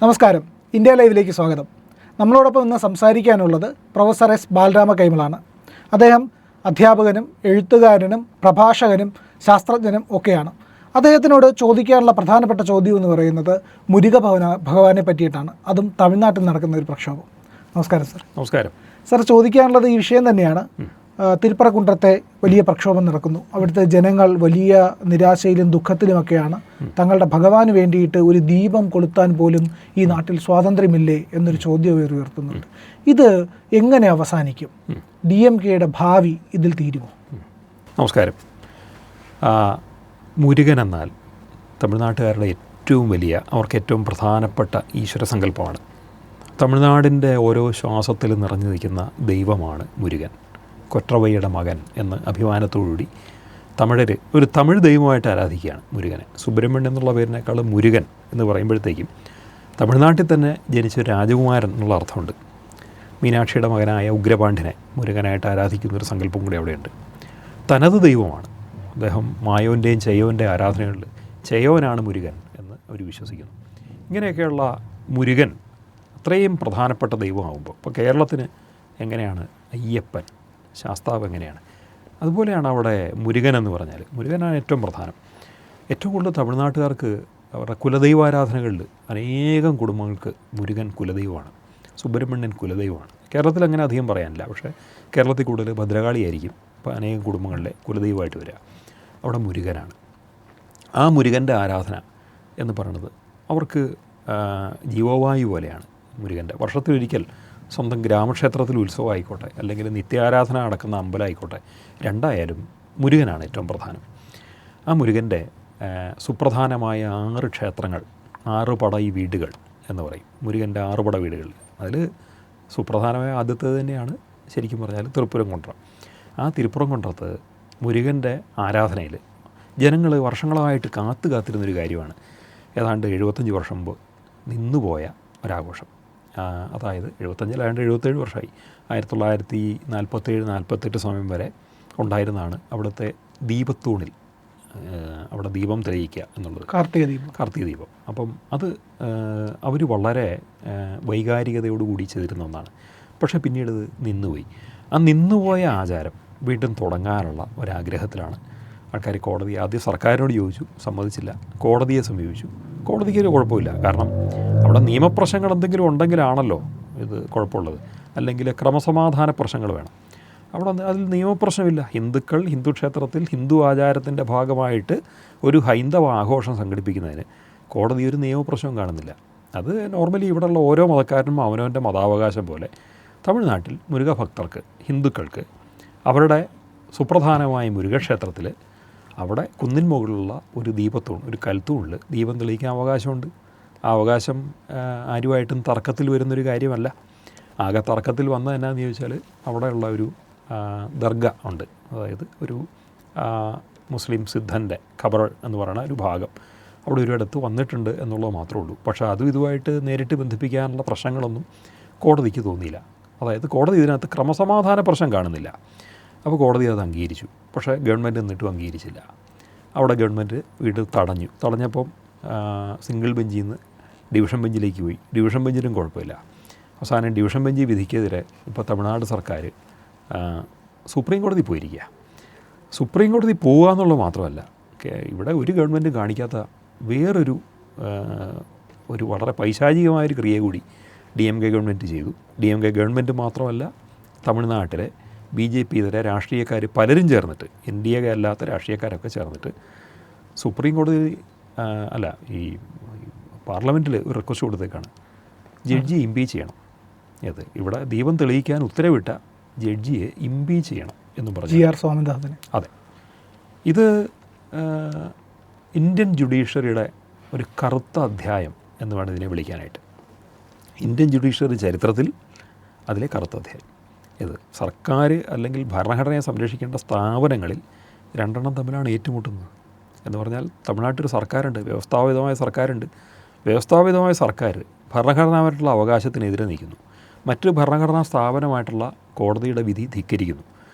നമസ്കാരം, ഇന്ത്യ ലൈവിലേക്ക് സ്വാഗതം. നമ്മളോടൊപ്പം ഇന്ന് സംസാരിക്കാനുള്ളത് പ്രൊഫസർ എസ് ബാലരാമ കൈമളാണ്. അദ്ദേഹം അധ്യാപകനും എഴുത്തുകാരനും പ്രഭാഷകനും ശാസ്ത്രജ്ഞനും ഒക്കെയാണ്. അദ്ദേഹത്തിനോട് ചോദിക്കാനുള്ള പ്രധാനപ്പെട്ട ചോദ്യം എന്ന് പറയുന്നത് മുരുക ഭഗവാനെ പറ്റിയിട്ടാണ്, അതും തമിഴ്നാട്ടിൽ നടക്കുന്ന ഒരു പ്രക്ഷോഭം. നമസ്കാരം സർ. നമസ്കാരം സർ. ചോദിക്കാനുള്ളത് ഈ വിഷയം തന്നെയാണ്. തിരുപ്പറക്കുன்றത്തെ വലിയ പ്രക്ഷോഭം നടക്കുന്നു. അവിടുത്തെ ജനങ്ങൾ വലിയ നിരാശയിലും ദുഃഖത്തിലുമൊക്കെയാണ്. തങ്ങളുടെ ഭഗവാന് വേണ്ടിയിട്ട് ഒരു ദീപം കൊളുത്താൻ പോലും ഈ നാട്ടിൽ സ്വാതന്ത്ര്യമില്ലേ എന്നൊരു ചോദ്യം ഉയർത്തുന്നുണ്ട്. ഇത് എങ്ങനെ അവസാനിക്കും? DMKയുടെ ഭാവി ഇതിൽ തീരുമോ? നമസ്കാരം. മുരുകൻ എന്നാൽ തമിഴ്നാട്ടുകാരുടെ ഏറ്റവും വലിയ, അവർക്ക് ഏറ്റവും പ്രധാനപ്പെട്ട ഈശ്വരസങ്കല്പമാണ്. തമിഴ്നാടിൻ്റെ ഓരോ ശ്വാസത്തിലും നിറഞ്ഞു നിൽക്കുന്ന ദൈവമാണ് മുരുകൻ. കൊற்றവയ്യുടെ മകൻ എന്ന് അഭിമാനത്തോടുകൂടി തമിഴർ ഒരു തമിഴ് ദൈവമായിട്ട് ആരാധിക്കുകയാണ് മുരുകനെ. സുബ്രഹ്മണ്യം എന്നുള്ള പേരിനേക്കാളും മുരുകൻ എന്ന് പറയുമ്പോഴത്തേക്കും തമിഴ്നാട്ടിൽ തന്നെ ജനിച്ച രാജകുമാരൻ എന്നുള്ള അർത്ഥമുണ്ട്. മീനാക്ഷിയുടെ മകനായ ഉഗ്രപാണ്ഡ്യനെ മുരുകനായിട്ട് ആരാധിക്കുന്നൊരു സങ്കല്പം കൂടി അവിടെയുണ്ട്. തനത് ദൈവമാണ് അദ്ദേഹം. മായോൻ്റെയും ചെയ്യോൻ്റെയും ആരാധനകളിൽ ചെയ്യോനാണ് മുരുകൻ എന്ന് അവർ വിശ്വസിക്കുന്നു. ഇങ്ങനെയൊക്കെയുള്ള മുരുകൻ അത്രയും പ്രധാനപ്പെട്ട ദൈവമാകുമ്പോൾ ഇപ്പോൾ കേരളത്തിന് എങ്ങനെയാണ് അയ്യപ്പൻ, ശാസ്താവ് എങ്ങനെയാണ്, അതുപോലെയാണ് അവിടെ മുരുകൻ എന്ന് പറഞ്ഞാൽ. മുരുകനാണ് ഏറ്റവും പ്രധാനം. ഏറ്റവും കൂടുതൽ തമിഴ്നാട്ടുകാർക്ക് അവരുടെ കുലദൈവാരാധനകളിൽ അനേകം കുടുംബങ്ങൾക്ക് മുരുകൻ കുലദൈവമാണ്, സുബ്രഹ്മണ്യൻ കുലദൈവമാണ്. കേരളത്തിൽ അങ്ങനെ അധികം പറയാനില്ല, പക്ഷേ കേരളത്തിൽ കൂടുതൽ ഭദ്രകാളിയായിരിക്കും ഇപ്പോൾ അനേകം കുടുംബങ്ങളിലെ കുലദൈവമായിട്ട് വരിക. അവിടെ മുരുകനാണ്. ആ മുരുകൻ്റെ ആരാധന എന്ന് പറയുന്നത് അവർക്ക് ജീവവായു പോലെയാണ്. മുരുകൻ്റെ വർഷത്തിലൊരിക്കൽ സ്വന്തം ഗ്രാമക്ഷേത്രത്തിൽ ഉത്സവം ആയിക്കോട്ടെ, അല്ലെങ്കിൽ നിത്യാരാധന നടക്കുന്ന അമ്പലമായിക്കോട്ടെ, രണ്ടായാലും മുരുകനാണ് ഏറ്റവും പ്രധാനം. ആ മുരുകൻ്റെ സുപ്രധാനമായ 6 ക്ഷേത്രങ്ങൾ, 6 പടയി വീടുകൾ എന്ന് പറയും. മുരുകൻ്റെ 6 പട വീടുകൾ, അതിൽ സുപ്രധാനമായ ആദ്യത്തേത് തന്നെയാണ് ശരിക്കും പറഞ്ഞാൽ തിരുപ്പുറംകുன்றம். ആ തിരുപ്പുറംകുன்றത്ത് മുരുകൻ്റെ ആരാധനയിൽ ജനങ്ങൾ വർഷങ്ങളായിട്ട് കാത്തിരുന്നൊരു കാര്യമാണ്. ഏതാണ്ട് 75 വർഷം മുമ്പ് നിന്നുപോയ ഒരാഘോഷം. അതായത് 75 77 വർഷമായി. 1947-48 സമയം വരെ ഉണ്ടായിരുന്നതാണ് അവിടുത്തെ ദീപത്തൂണിൽ അവിടെ ദീപം തെളിയിക്കുക എന്നുള്ളത്, കാർത്തിക ദീപം. അപ്പം അത് അവർ വളരെ വൈകാരികതയോടുകൂടി ചെയ്തിരുന്ന ഒന്നാണ്. പക്ഷേ പിന്നീട് ഇത് നിന്നുപോയി. ആ നിന്നുപോയ ആചാരം വീണ്ടും തുടങ്ങാനുള്ള ഒരാഗ്രഹത്തിലാണ് ആൾക്കാർ ആദ്യം സർക്കാരിനോട് ചോദിച്ചു, സമ്മതിച്ചില്ല. കോടതിയെ സമീപിച്ചു. കോടതിക്ക് ഒരു കുഴപ്പമില്ല, കാരണം അവിടെ നിയമപ്രശ്നങ്ങൾ എന്തെങ്കിലും ഉണ്ടെങ്കിലാണല്ലോ ഇത് കുഴപ്പമുള്ളത്, അല്ലെങ്കിൽ ക്രമസമാധാന പ്രശ്നങ്ങൾ വേണം. അവിടെ അതിൽ നിയമപ്രശ്നമില്ല. ഹിന്ദുക്കൾ ഹിന്ദു ക്ഷേത്രത്തിൽ ഹിന്ദു ആചാരത്തിൻ്റെ ഭാഗമായിട്ട് ഒരു ഹൈന്ദവ ആഘോഷം സംഘടിപ്പിക്കുന്നതിന് കോടതി ഒരു നിയമപ്രശ്നവും കാണുന്നില്ല. അത് നോർമലി ഇവിടെയുള്ള ഓരോ മതക്കാരനും അവനവൻ്റെ മതാവകാശം പോലെ തമിഴ്നാട്ടിൽ മുരുകഭക്തർക്ക്, ഹിന്ദുക്കൾക്ക് അവരുടെ സുപ്രധാനമായ മുരുകക്ഷേത്രത്തിൽ അവിടെ കുന്നിൻ മുകളിലുള്ള ഒരു ദീപത്തൂൺ, ഒരു കൽത്തൂണിൽ ദീപം തെളിയിക്കാൻ അവകാശമുണ്ട്. ആ അവകാശം ആരുമായിട്ടും തർക്കത്തിൽ വരുന്നൊരു കാര്യമല്ല. ആകെ തർക്കത്തിൽ വന്നത് എന്നാന്ന് ചോദിച്ചാൽ അവിടെയുള്ള ഒരു ദർഗ ഉണ്ട്, അതായത് ഒരു മുസ്ലിം സിദ്ധൻ്റെ ഖബർ എന്ന് പറയുന്ന ഒരു ഭാഗം അവിടെ ഒരിടത്ത് വന്നിട്ടുണ്ട് എന്നുള്ളത് മാത്രമേ ഉള്ളൂ. പക്ഷേ അതും ഇതുമായിട്ട് നേരിട്ട് ബന്ധിപ്പിക്കാനുള്ള പ്രശ്നങ്ങളൊന്നും കോടതിക്ക് തോന്നിയില്ല. അതായത് കോടതി ഇതിനകത്ത് ക്രമസമാധാന പ്രശ്നം കാണുന്നില്ല. അപ്പോൾ കോടതി അത് അംഗീകരിച്ചു. പക്ഷേ ഗവൺമെൻറ് എന്നിട്ടും അംഗീകരിച്ചില്ല. അവിടെ ഗവൺമെൻറ് വീട് തടഞ്ഞപ്പം സിംഗിൾ ബെഞ്ചിൽ നിന്ന് ഡിവിഷൻ ബെഞ്ചിലേക്ക് പോയി. ഡിവിഷൻ ബെഞ്ചിലും കുഴപ്പമില്ല. അവസാനം ഡിവിഷൻ ബെഞ്ച് വിധിക്കെതിരെ ഇപ്പോൾ തമിഴ്നാട് സർക്കാർ സുപ്രീം കോടതി പോയിരിക്കുക. സുപ്രീം കോടതി പോകുക എന്നുള്ളത് മാത്രമല്ല, ഇവിടെ ഒരു ഗവൺമെൻറ് കാണിക്കാത്ത വേറൊരു വളരെ പൈശാചികമായൊരു ക്രിയ കൂടി DMK ഗവൺമെൻറ് ചെയ്തു. DMK ഗവൺമെൻറ് മാത്രമല്ല, തമിഴ്നാട്ടിലെ BJP ഇതര രാഷ്ട്രീയക്കാർ പലരും ചേർന്നിട്ട്, NDA അല്ലാത്ത രാഷ്ട്രീയക്കാരൊക്കെ ചേർന്നിട്ട് സുപ്രീം കോടതി ഈ പാർലമെൻറ്റിൽ ഒരു റിക്വസ്റ്റ് കൊടുത്തേക്കാണ്, ജഡ്ജിയെ ഇമ്പീച്ച് ചെയ്യണം. ഇവിടെ ദീപം തെളിയിക്കാൻ ഉത്തരവിട്ട ജഡ്ജിയെ ഇമ്പീച്ച് ചെയ്യണം എന്ന് പറഞ്ഞു. GR സ്വാമിനാഥൻ. അതെ, ഇത് ഇന്ത്യൻ ജുഡീഷ്യറിയുടെ ഒരു കറുത്ത അധ്യായം എന്ന് വേണം ഇതിനെ വിളിക്കാനായിട്ട്. ഇന്ത്യൻ ജുഡീഷ്യറി ചരിത്രത്തിൽ അതിലെ കറുത്ത അധ്യായം. ഇത് സർക്കാർ അല്ലെങ്കിൽ ഭരണഘടനയെ സംരക്ഷിക്കേണ്ട സ്ഥാപനങ്ങളിൽ രണ്ടെണ്ണം തമ്മിലാണ് ഏറ്റുമുട്ടുന്നത്. എന്ന് പറഞ്ഞാൽ തമിഴ്നാട്ടിൽ സർക്കാരുണ്ട്, വ്യവസ്ഥാപിതമായ സർക്കാരുണ്ട്. വ്യവസ്ഥാപിതമായ സർക്കാർ ഭരണഘടനാപരമായിട്ടുള്ള അവകാശത്തിനെതിരെ നിൽക്കുന്നു. മറ്റ് ഭരണഘടനാ സ്ഥാപനമായിട്ടുള്ള കോടതിയുടെ വിധി ധിക്കരിക്കുന്നു.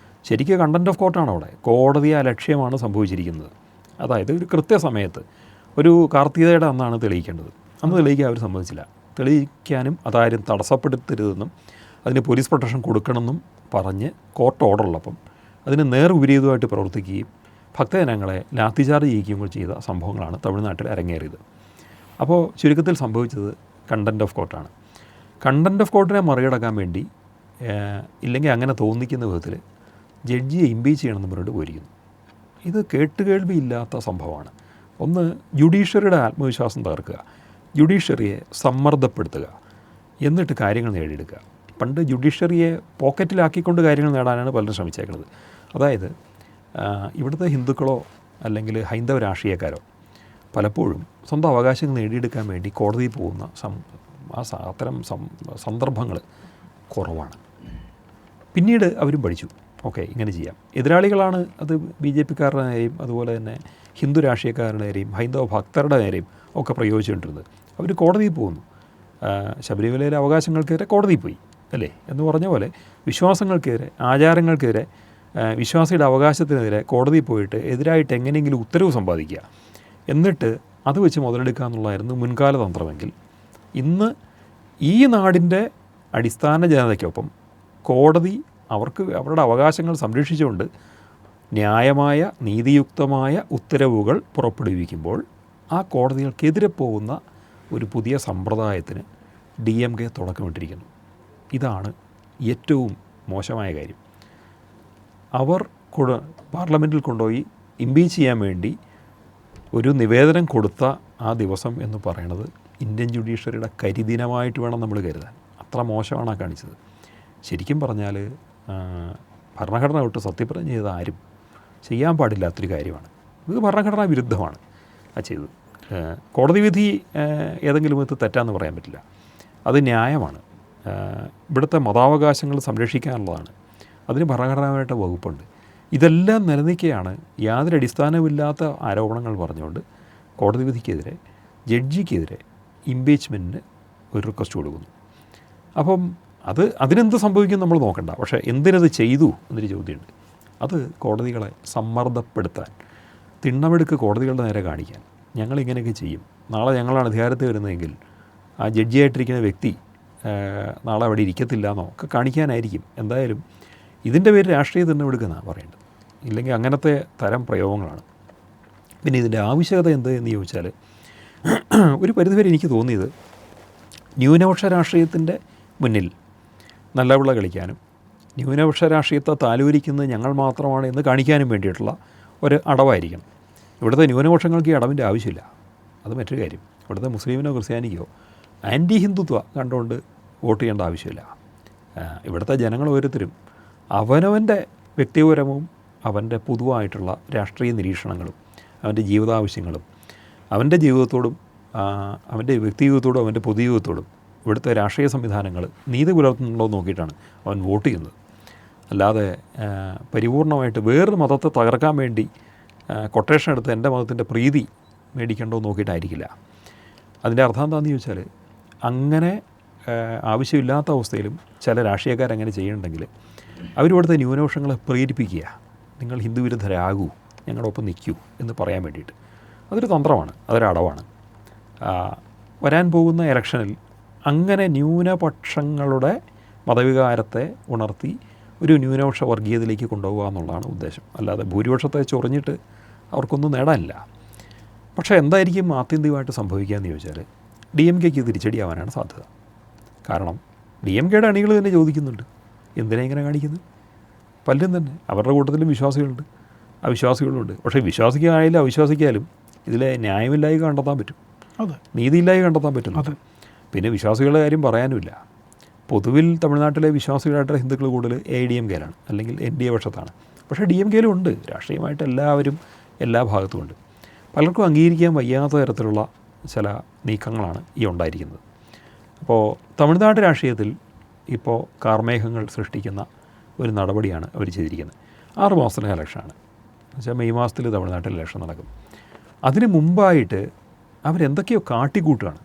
ശരിക്കും കണ്ടൻറ് ഓഫ് കോർട്ടാണ് അവിടെ. കോടതിയെ അലക്ഷ്യമാണ് സംഭവിച്ചിരിക്കുന്നത്. അതായത് ഒരു കൃത്യസമയത്ത് ഒരു കാർത്തികയുടെ അന്നാണ് തെളിയിക്കേണ്ടത്, അന്ന് തെളിയിക്കാൻ അവർ സമ്മതിച്ചില്ല. തെളിയിക്കാനും അതാരും തടസ്സപ്പെടുത്തരുതെന്നും അതിന് പോലീസ് പ്രൊട്ടക്ഷൻ കൊടുക്കണമെന്നും പറഞ്ഞ് കോർട്ട് ഓർഡറുള്ളപ്പം അതിന് നേർവിപരീതമായിട്ട് പ്രവർത്തിക്കുകയും ഭക്തജനങ്ങളെ ലാത്തിചാർജ് ചെയ്യുകയും കൂടി ചെയ്ത സംഭവങ്ങളാണ് തമിഴ്നാട്ടിൽ അരങ്ങേറിയത്. അപ്പോൾ ചുരുക്കത്തിൽ സംഭവിച്ചത് കണ്ടൻറ്റ് ഓഫ് കോർട്ടാണ്. കണ്ടൻറ്റ് ഓഫ് കോർട്ടിനെ മറികടക്കാൻ വേണ്ടി ഇല്ലെങ്കിൽ അങ്ങനെ തോന്നിക്കുന്ന വിധത്തിൽ ജഡ്ജിയെ ഇമ്പീച്ച് ചെയ്യണമെന്ന് പറഞ്ഞിട്ട് പോയിരിക്കുന്നു. ഇത് കേട്ടുകേൾവിയില്ലാത്ത സംഭവമാണ്. ഒന്ന്, ജുഡീഷ്യറിയുടെ ആത്മവിശ്വാസം തകർക്കുക, ജുഡീഷ്യറിയെ സമ്മർദ്ദപ്പെടുത്തുക, എന്നിട്ട് കാര്യങ്ങൾ നേടിയെടുക്കുക. പണ്ട് ജുഡീഷ്യറിയെ പോക്കറ്റിലാക്കിക്കൊണ്ട് കാര്യങ്ങൾ നേടാനാണ് പലരും ശ്രമിച്ചേക്കുന്നത്. അതായത് ഇവിടുത്തെ ഹിന്ദുക്കളോ അല്ലെങ്കിൽ ഹൈന്ദവ രാഷ്ട്രീയക്കാരോ പലപ്പോഴും സ്വന്തം അവകാശങ്ങൾ നേടിയെടുക്കാൻ വേണ്ടി കോടതിയിൽ പോകുന്ന അത്തരം സന്ദർഭങ്ങൾ കുറവാണ്. പിന്നീട് അവരും പഠിച്ചു, ഓക്കെ ഇങ്ങനെ ചെയ്യാം. എതിരാളികളാണ് അത് BJPക്കാരുടെ നേരെയും അതുപോലെ തന്നെ ഹിന്ദു രാഷ്ട്രീയക്കാരുടെ നേരെയും ഹൈന്ദവ ഭക്തരുടെ നേരെയും ഒക്കെ പ്രയോഗിച്ചുകൊണ്ടിരുന്നത്. അവർ കോടതിയിൽ പോകുന്നു. ശബരിമലയിലെ അവകാശങ്ങൾക്കെതിരെ കോടതിയിൽ പോയി അല്ലേ എന്ന് പറഞ്ഞ പോലെ വിശ്വാസങ്ങൾക്കെതിരെ, ആചാരങ്ങൾക്കെതിരെ, വിശ്വാസിയുടെ അവകാശത്തിനെതിരെ കോടതിയിൽ പോയിട്ട് എതിരായിട്ട് എങ്ങനെയെങ്കിലും ഉത്തരവ് സമ്പാദിക്കുക, എന്നിട്ട് അത് വെച്ച് മുതലെടുക്കുക എന്നുള്ളതായിരുന്നു മുൻകാല തന്ത്രമെങ്കിൽ ഇന്ന് ഈ നാടിൻ്റെ അടിസ്ഥാന ജനതയ്ക്കൊപ്പം കോടതി അവരുടെ അവകാശങ്ങൾ സംരക്ഷിച്ചുകൊണ്ട് ന്യായമായ നീതിയുക്തമായ ഉത്തരവുകൾ പുറപ്പെടുവിക്കുമ്പോൾ ആ കോടതികൾക്കെതിരെ പോകുന്ന ഒരു പുതിയ സമ്പ്രദായത്തിന് DMK തുടക്കമിട്ടിരിക്കുന്നു. ഇതാണ് ഏറ്റവും മോശമായ കാര്യം. അവർ പാർലമെൻറ്റിൽ കൊണ്ടുപോയി ഇമ്പീച്ച് ചെയ്യാൻ വേണ്ടി ഒരു നിവേദനം കൊടുത്ത ആ ദിവസം എന്ന് പറയുന്നത് ഇന്ത്യൻ ജുഡീഷ്യറിയുടെ കരിദിനമായിട്ട് വേണം നമ്മൾ കരുതാൻ. അത്ര മോശമാണ് ആ കാണിച്ചത്. ശരിക്കും പറഞ്ഞാൽ ഭരണഘടന വിട്ട് സത്യപ്രതിജ്ഞ ചെയ്ത ആരും ചെയ്യാൻ പാടില്ലാത്തൊരു കാര്യമാണ്. ഇത് ഭരണഘടനാ വിരുദ്ധമാണ് ആ ചെയ്തത്. കോടതി വിധി ഏതെങ്കിലും വിധത്തിൽ തെറ്റാന്ന് പറയാൻ പറ്റില്ല. അത് ന്യായമാണ്. ഇവിടുത്തെ മതാവകാശങ്ങൾ സംരക്ഷിക്കാനുള്ളതാണ്. അതിന് ഭരണഘടനാപരമായിട്ട് വകുപ്പുണ്ട്. ഇതെല്ലാം നിലനിൽക്കുകയാണ് യാതൊരു അടിസ്ഥാനമില്ലാത്ത ആരോപണങ്ങൾ പറഞ്ഞുകൊണ്ട് കോടതി വിധിക്കെതിരെ, ജഡ്ജിക്കെതിരെ ഇംപീച്ച്മെൻറ്റിന് ഒരു റിക്വസ്റ്റ് കൊടുക്കുന്നു. അപ്പം അതിനെന്ത് സംഭവിക്കും നമ്മൾ നോക്കണ്ട. പക്ഷേ എന്തിനത് ചെയ്തു എന്നൊരു ചോദ്യമുണ്ട്. അത് കോടതികളെ സമ്മർദ്ദപ്പെടുത്താൻ, തിണ്ണമെടുക്ക് കോടതികളുടെ നേരെ കാണിക്കാൻ, ഞങ്ങളിങ്ങനെയൊക്കെ ചെയ്യും, നാളെ ഞങ്ങളാണ് അധികാരത്തിൽ വരുന്നതെങ്കിൽ ആ ജഡ്ജിയായിട്ടിരിക്കുന്ന വ്യക്തി നാളെ അവിടെ ഇരിക്കത്തില്ല എന്നോ ഒക്കെ കാണിക്കാനായിരിക്കും. എന്തായാലും ഇതിൻ്റെ പേര് രാഷ്ട്രീയ തിണ്ണമെടുക്കുന്നതാണ് പറയേണ്ടത്. ഇല്ലെങ്കിൽ അങ്ങനത്തെ തരം പ്രയോഗങ്ങളാണ്. പിന്നെ ഇതിൻ്റെ ആവശ്യകത എന്ത് എന്ന് ചോദിച്ചാൽ ഒരു പരിധിവരെ എനിക്ക് തോന്നിയത് ന്യൂനപക്ഷ രാഷ്ട്രീയത്തിൻ്റെ മുന്നിൽ നല്ല പിള്ള കളിക്കാനും ന്യൂനപക്ഷ രാഷ്ട്രീയത്തെ താലോലിക്കുന്നത് ഞങ്ങൾ മാത്രമാണ് എന്ന് കാണിക്കാനും വേണ്ടിയിട്ടുള്ള ഒരു അടവായിരിക്കണം. ഇവിടുത്തെ ന്യൂനപക്ഷങ്ങൾക്ക് ഈ അടവിൻ്റെ ആവശ്യമില്ല. അത് മറ്റൊരു കാര്യം. ഇവിടുത്തെ മുസ്ലിമിനോ ക്രിസ്ത്യാനിക്കോ ആൻറ്റി ഹിന്ദുത്വ കണ്ടുകൊണ്ട് വോട്ട് ചെയ്യേണ്ട ആവശ്യമില്ല. ഇവിടുത്തെ ജനങ്ങൾ ഓരോരുത്തരും അവനവൻ്റെ വ്യക്തിപരവും അവൻ്റെ പൊതുവായിട്ടുള്ള രാഷ്ട്രീയ നിരീക്ഷണങ്ങളും അവൻ്റെ ജീവിതാവശ്യങ്ങളും അവൻ്റെ ജീവിതത്തോടും അവൻ്റെ വ്യക്തിജീവിതത്തോടും അവൻ്റെ പൊതുജീവിതത്തോടും ഇവിടുത്തെ രാഷ്ട്രീയ സംവിധാനങ്ങൾ നീതി പുലർത്തുന്നുണ്ടോ എന്ന് നോക്കിയിട്ടാണ് അവൻ വോട്ട് ചെയ്യുന്നത്. അല്ലാതെ പരിപൂർണമായിട്ട് വേറൊരു മതത്തെ തകർക്കാൻ വേണ്ടി കൊട്ടേഷൻ എടുത്ത് എൻ്റെ മതത്തിൻ്റെ പ്രീതി മേടിക്കേണ്ടോ എന്ന് നോക്കിയിട്ടായിരിക്കില്ല. അതിൻ്റെ അർത്ഥം എന്താണെന്ന് ചോദിച്ചാൽ അങ്ങനെ ആവശ്യമില്ലാത്ത അവസ്ഥയിലും ചില രാഷ്ട്രീയക്കാരങ്ങനെ ചെയ്യുന്നുണ്ടെങ്കിൽ അവരിവിടുത്തെ ന്യൂനപക്ഷങ്ങളെ പ്രേരിപ്പിക്കുക, നിങ്ങൾ ഹിന്ദു വിരുദ്ധരാകൂ, ഞങ്ങളൊപ്പം നിൽക്കൂ എന്ന് പറയാൻ വേണ്ടിയിട്ട്. അതൊരു തന്ത്രമാണ്, അതൊരടവാണ്. വരാൻ പോകുന്ന ഇലക്ഷനിൽ അങ്ങനെ ന്യൂനപക്ഷങ്ങളുടെ മതവികാരത്തെ ഉണർത്തി ഒരു ന്യൂനപക്ഷ വർഗീയതയിലേക്ക് കൊണ്ടുപോകുക എന്നുള്ളതാണ് ഉദ്ദേശം. അല്ലാതെ ഭൂരിപക്ഷത്തെ ചൊറിഞ്ഞിട്ട് അവർക്കൊന്നും നേടാനില്ല. പക്ഷേ എന്തായിരിക്കും ആത്യന്തികമായിട്ട് സംഭവിക്കുക എന്ന് ചോദിച്ചാൽ DMKക്ക് തിരിച്ചടിയാവാനാണ് സാധ്യത. കാരണം DMKയുടെ അണികൾ തന്നെ ചോദിക്കുന്നുണ്ട്, എന്തിനാ ഇങ്ങനെ കാണിക്കുന്നത്? പലരും തന്നെ അവരുടെ കൂട്ടത്തിലും വിശ്വാസികളുണ്ട്, അവിശ്വാസികളുണ്ട്. പക്ഷേ വിശ്വാസിക്കായാലും അവിശ്വാസിക്കായാലും ഇതിലെ ന്യായമില്ലായി കണ്ടെത്താൻ പറ്റും, നീതിയില്ലായി കണ്ടെത്താൻ പറ്റും. പിന്നെ വിശ്വാസികളുടെ കാര്യം പറയാനുമില്ല. പൊതുവിൽ തമിഴ്നാട്ടിലെ വിശ്വാസികളായിട്ടുള്ള ഹിന്ദുക്കൾ കൂടുതൽ AIDMKയിലാണ്, അല്ലെങ്കിൽ NDA പക്ഷത്താണ്. പക്ഷേ DMKയിലും ഉണ്ട്, രാഷ്ട്രീയമായിട്ട് എല്ലാവരും എല്ലാ ഭാഗത്തും ഉണ്ട്. പലർക്കും അംഗീകരിക്കാൻ വയ്യാത്ത തരത്തിലുള്ള ചില നീക്കങ്ങളാണ് ഈ ഉണ്ടായിരിക്കുന്നത്. അപ്പോൾ തമിഴ്നാട് രാഷ്ട്രീയത്തിൽ ഇപ്പോൾ കാർമേഘങ്ങൾ സൃഷ്ടിക്കുന്ന ഒരു നടപടിയാണ് അവർ ചെയ്തിരിക്കുന്നത്. 6 മാസത്തിന് ഇലക്ഷനാണ്. എന്നുവെച്ചാൽ മെയ് മാസത്തിൽ തമിഴ്നാട്ടിൽ ഇലക്ഷൻ നടക്കും. അതിന് മുമ്പായിട്ട് അവരെന്തൊക്കെയോ കാട്ടിക്കൂട്ടുകയാണ്,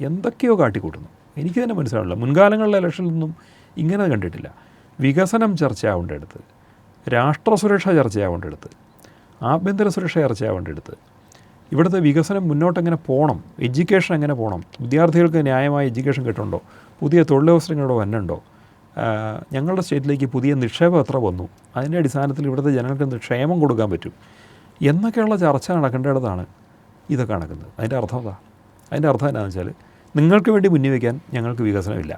എന്തൊക്കെയോ കാട്ടിക്കൂട്ടുന്നു. എനിക്ക് തന്നെ മനസ്സിലാവില്ല. മുൻകാലങ്ങളിലെ ഇലക്ഷനിലൊന്നും ഇങ്ങനെ കണ്ടിട്ടില്ല. വികസനം ഇവിടുത്തെ വികസനം മുന്നോട്ടെങ്ങനെ പോകണം, എഡ്യൂക്കേഷൻ എങ്ങനെ പോകണം, വിദ്യാർത്ഥികൾക്ക് ന്യായമായ എഡ്യൂക്കേഷൻ കിട്ടുന്നുണ്ടോ, പുതിയ തൊഴിലവസരങ്ങളോ വന്നുണ്ടോ, ഞങ്ങളുടെ സ്റ്റേറ്റിലേക്ക് പുതിയ നിക്ഷേപം എത്ര വന്നു, അതിൻ്റെ അടിസ്ഥാനത്തിൽ ഇവിടുത്തെ ജനങ്ങൾക്ക് എന്ത് ക്ഷേമം കൊടുക്കാൻ പറ്റും എന്നൊക്കെയുള്ള ചർച്ച നടക്കേണ്ടതാണ് ഇതൊക്കെ നടക്കുന്നത്. അതിൻ്റെ അർത്ഥം എന്താ? അതിൻ്റെ അർത്ഥം എന്താണെന്ന് വെച്ചാൽ നിങ്ങൾക്ക് വേണ്ടി മുന്നിൽ വയ്ക്കാൻ ഞങ്ങൾക്ക് വികസനമില്ല,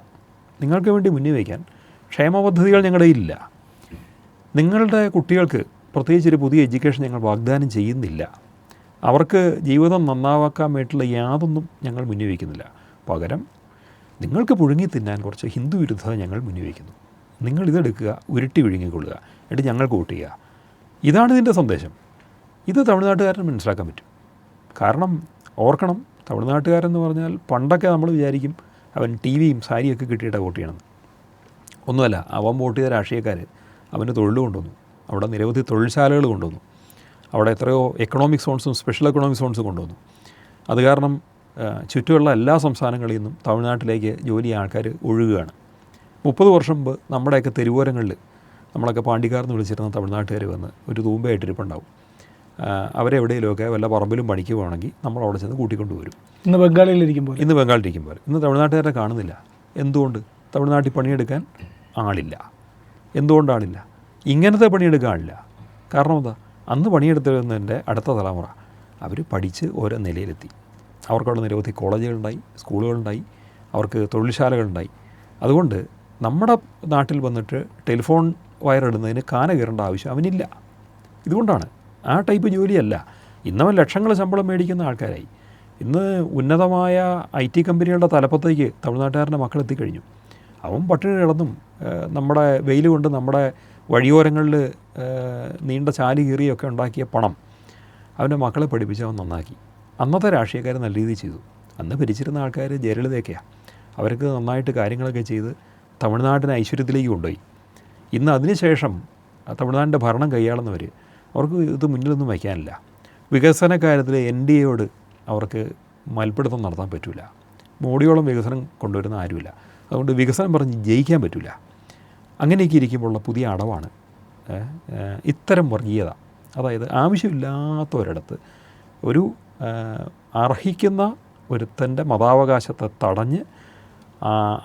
നിങ്ങൾക്ക് വേണ്ടി മുന്നിൽ വയ്ക്കാൻ ക്ഷേമ പദ്ധതികൾ ഞങ്ങളുടെ ഇല്ല, നിങ്ങളുടെ കുട്ടികൾക്ക് പ്രത്യേകിച്ചൊരു പുതിയ എഡ്യൂക്കേഷൻ ഞങ്ങൾ വാഗ്ദാനം ചെയ്യുന്നില്ല, അവർക്ക് ജീവിതം നന്നാവാക്കാൻ വേണ്ടിയിട്ടുള്ള യാതൊന്നും ഞങ്ങൾ മുന്നിൽ വയ്ക്കുന്നില്ല. പകരം നിങ്ങൾക്ക് പുഴുങ്ങി തിന്നാൻ കുറച്ച് ഹിന്ദു വിരുദ്ധത ഞങ്ങൾ മുന്നിൽ വയ്ക്കുന്നു. നിങ്ങളിതെടുക്കുക, ഉരുട്ടി വിഴുങ്ങിക്കൊള്ളുക, എന്നിട്ട് ഞങ്ങൾക്ക് വോട്ട് ചെയ്യുക. ഇതാണ് ഇതിൻ്റെ സന്ദേശം. ഇത് തമിഴ്നാട്ടുകാരന് മനസ്സിലാക്കാൻ പറ്റും. കാരണം ഓർക്കണം, തമിഴ്നാട്ടുകാരെന്ന് പറഞ്ഞാൽ പണ്ടൊക്കെ നമ്മൾ വിചാരിക്കും അവൻ ടി വിയും സാരിയൊക്കെ കിട്ടിയിട്ടാണ് വോട്ട് ചെയ്യണമെന്ന്. ഒന്നുമല്ല, അവൻ വോട്ട് ചെയ്ത രാഷ്ട്രീയക്കാർ അവന് തൊഴിൽ കൊണ്ടുവന്നു, അവിടെ നിരവധി തൊഴിൽശാലകൾ കൊണ്ടുവന്നു, അവിടെ എത്രയോ എക്കണോമിക് സോൺസും സ്പെഷ്യൽ എക്കണോമിക് സോൺസും കൊണ്ടുവന്നു. അത് കാരണം ചുറ്റുമുള്ള എല്ലാ സംസ്ഥാനങ്ങളിൽ നിന്നും തമിഴ്നാട്ടിലേക്ക് ജോലി ചെയ്യാൻ ആൾക്കാർ ഒഴുകുകയാണ്. 30 വർഷം മുമ്പ് നമ്മുടെയൊക്കെ തെരുവോരങ്ങളിൽ നമ്മളൊക്കെ പാണ്ടിക്കാരെന്ന് വിളിച്ചിരുന്ന തമിഴ്നാട്ടുകാർ വന്ന് ഒരു തൂമ്പയായിട്ടിരിപ്പുണ്ടാവും. അവരെവിടെയെങ്കിലുമൊക്കെ വല്ല പറമ്പിലും പണിക്ക് പോകണമെങ്കിൽ നമ്മൾ അവിടെ ചെന്ന് കൂട്ടിക്കൊണ്ടുവരും. ഇന്ന് ബംഗാളിലിരിക്കുമ്പോൾ ഇന്ന് തമിഴ്നാട്ടുകാരെ കാണുന്നില്ല. എന്തുകൊണ്ട്? തമിഴ്നാട്ടിൽ പണിയെടുക്കാൻ ആളില്ല. എന്തുകൊണ്ടാണില്ല? ഇങ്ങനത്തെ പണിയെടുക്കാൻ ആളില്ല. കാരണം എന്താ? അന്ന് പണിയെടുത്തിരുന്നതിൻ്റെ അടുത്ത തലമുറ അവർ പഠിച്ച് ഓരോ നിലയിലെത്തി. അവർക്കവിടെ നിരവധി കോളേജുകളുണ്ടായി, സ്കൂളുകളുണ്ടായി, അവർക്ക് തൊഴിൽശാലകളുണ്ടായി. അതുകൊണ്ട് നമ്മുടെ നാട്ടിൽ വന്നിട്ട് ടെലിഫോൺ വയറിടുന്നതിന് കാന കയറേണ്ട ആവശ്യം അവനില്ല. ഇതുകൊണ്ടാണ്. ആ ടൈപ്പ് ജോലിയല്ല. ഇന്നവൻ ലക്ഷങ്ങൾ ശമ്പളം മേടിക്കുന്ന ആൾക്കാരായി. ഇന്ന് ഉന്നതമായ IT കമ്പനികളുടെ തലപ്പത്തേക്ക് തമിഴ്നാട്ടുകാരൻ്റെ മക്കളെത്തിക്കഴിഞ്ഞു. അവൻ പട്ടിണി കിടന്നും നമ്മുടെ വെയിൽ കൊണ്ട് നമ്മുടെ വഴിയോരങ്ങളിൽ നീണ്ട ചാലി കീറിയൊക്കെ ഉണ്ടാക്കിയ പണം അവൻ്റെ മക്കളെ പഠിപ്പിച്ച് അവൻ നന്നാക്കി. അന്നത്തെ രാഷ്ട്രീയക്കാർ നല്ല രീതിയിൽ ചെയ്തു. അന്ന് ഭരിച്ചിരുന്ന ആൾക്കാർ ജയലളിതയൊക്കെയാണ്. അവർക്ക് നന്നായിട്ട് കാര്യങ്ങളൊക്കെ ചെയ്ത് തമിഴ്നാടിനെ ഐശ്വര്യത്തിലേക്ക് കൊണ്ടുപോയി. ഇന്ന് അതിനുശേഷം തമിഴ്നാടിൻ്റെ ഭരണം കൈയാളുന്നവർ അവർക്ക് ഇത് മുന്നിലൊന്നും വയ്ക്കാനില്ല. വികസന കാര്യത്തിൽ NDAയോട് അവർക്ക് മൽപ്പിടുത്തം നടത്താൻ പറ്റില്ല. മോഡിയോളം വികസനം കൊണ്ടുവരുന്ന ആരുമില്ല. അതുകൊണ്ട് വികസനം പറഞ്ഞ് ജയിക്കാൻ പറ്റില്ല. അങ്ങനെയൊക്കെ ഇരിക്കുമ്പോഴുള്ള പുതിയ അടവാണ് ഇത്തരം വർഗീയത. അതായത് ആവശ്യമില്ലാത്ത ഒരിടത്ത് ഒരു അർഹിക്കുന്ന ഒരുത്തൻ്റെ മതാവകാശത്തെ തടഞ്ഞ്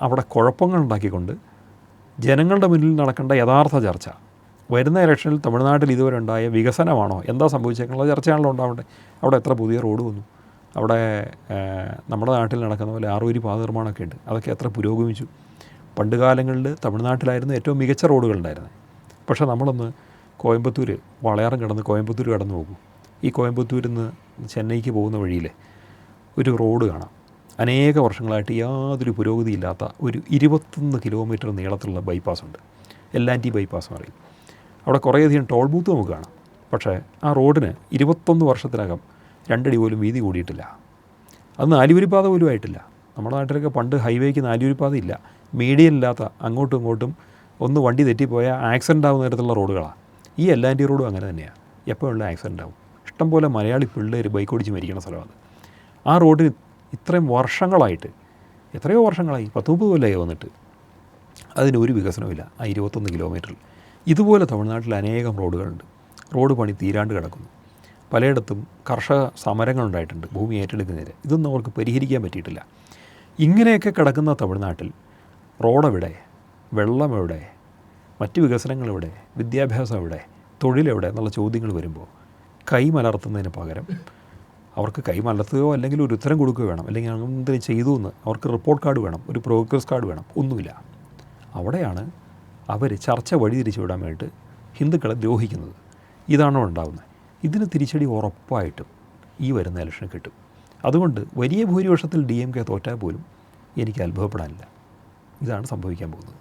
അവിടെ കുഴപ്പങ്ങളുണ്ടാക്കിക്കൊണ്ട് ജനങ്ങളുടെ മുന്നിൽ നടക്കേണ്ട യഥാർത്ഥ ചർച്ച, വരുന്ന ഇലക്ഷനിൽ തമിഴ്നാട്ടിൽ ഇതുവരെ ഉണ്ടായ വികസനമാണോ, എന്താ സംഭവിച്ചേക്കുള്ള ചർച്ചയാണല്ലോ ഉണ്ടാവേണ്ടത്. അവിടെ എത്ര പുതിയ റോഡ് വന്നു, അവിടെ നമ്മുടെ നാട്ടിൽ നടക്കുന്ന പോലെ 6 വരി പാത നിർമ്മാണമൊക്കെ ഉണ്ട്, അതൊക്കെ എത്ര പുരോഗമിച്ചു. പണ്ട് കാലങ്ങളിൽ തമിഴ്നാട്ടിലായിരുന്നു ഏറ്റവും മികച്ച റോഡുകളുണ്ടായിരുന്നത്. പക്ഷേ നമ്മളൊന്ന് കോയമ്പത്തൂർ വളയാറം കടന്ന് കോയമ്പത്തൂർ കടന്നു പോകും. ഈ കോയമ്പത്തൂരിൽ നിന്ന് ചെന്നൈക്ക് പോകുന്ന വഴിയിൽ ഒരു റോഡ് കാണാം. അനേക വർഷങ്ങളായിട്ട് യാതൊരു പുരോഗതിയില്ലാത്ത ഒരു 21 കിലോമീറ്റർ നീളത്തിലുള്ള ബൈപ്പാസുണ്ട്. L&T ബൈപ്പാസ് എന്ന് പറയും. അവിടെ കുറേയധികം ടോൾ ബൂത്ത് നമുക്ക് കാണാം. പക്ഷേ ആ റോഡിന് 21 വർഷത്തിനകം 2 അടി പോലും വീതി കൂടിയിട്ടില്ല. അത് 4 വരിപ്പാത പോലും ആയിട്ടില്ല. നമ്മുടെ നാട്ടിലൊക്കെ പണ്ട് ഹൈവേക്ക് 4 വരിപ്പാത ഇല്ല, മീഡിയൻ ഇല്ലാത്ത, അങ്ങോട്ടും ഇങ്ങോട്ടും ഒന്ന് വണ്ടി തെറ്റിപ്പോയാൽ ആക്സിഡൻ്റ് ആവുന്ന തരത്തിലുള്ള റോഡുകളാണ്. ഈ L&T റോഡും അങ്ങനെ തന്നെയാണ്. എപ്പോഴുള്ള ആക്സിഡൻ്റ് ആവും. ഇഷ്ടംപോലെ മലയാളി പിള്ളേർ ബൈക്ക് ഓടിച്ച് മരിക്കുന്ന സ്ഥലമാണ്. ആ റോഡിന് ഇത്രയും വർഷങ്ങളായിട്ട്, എത്രയോ വർഷങ്ങളായി, 10-30 കൊല്ലമായി വന്നിട്ട് അതിനൊരു വികസനമില്ല. ആ 21 കിലോമീറ്ററിൽ ഇതുപോലെ തമിഴ്നാട്ടിൽ അനേകം റോഡുകളുണ്ട്. റോഡ് പണി തീരാണ്ട് കിടക്കുന്നു. പലയിടത്തും കർഷക സമരങ്ങളുണ്ടായിട്ടുണ്ട് ഭൂമി ഏറ്റെടുക്കുന്നതിന്. ഇതൊന്നും അവർക്ക് പരിഹരിക്കാൻ പറ്റിയിട്ടില്ല. ഇങ്ങനെയൊക്കെ കിടക്കുന്ന തമിഴ്നാട്ടിൽ റോഡെവിടെ, വെള്ളമെവിടെ, മറ്റ് വികസനങ്ങളെവിടെ, വിദ്യാഭ്യാസം എവിടെ, തൊഴിലെവിടെ എന്നുള്ള ചോദ്യങ്ങൾ വരുമ്പോൾ കൈമലർത്തുന്നതിന് പകരം അവർക്ക് കൈമലർത്തുകയോ അല്ലെങ്കിൽ ഒരു ഉത്തരം കൊടുക്കുകയോ വേണം, അല്ലെങ്കിൽ അങ്ങനെ ചെയ്തു എന്ന് അവർക്ക് റിപ്പോർട്ട് കാർഡ് വേണം, ഒരു പ്രോഗ്രസ് കാർഡ് വേണം, ഒന്നുമില്ല. അവിടെയാണ് അവർ ചർച്ച വഴിതിരിച്ചു വിടാൻ വേണ്ടിയിട്ട് ഹിന്ദുക്കളെ ദ്രോഹിക്കുന്നത്. ഇതാണോ ഉണ്ടാകുന്നത്? ഇതിന് തിരിച്ചടി ഉറപ്പായിട്ടും ഈ വരുന്ന ഇലക്ഷന് കിട്ടും. അതുകൊണ്ട് വലിയ ഭൂരിപക്ഷത്തിൽ DMK തോറ്റാൽ പോലും എനിക്ക് അത്ഭുതപ്പെടാനില്ല. ഇതാണ് സംഭവിക്കാൻ പോകുന്നത്.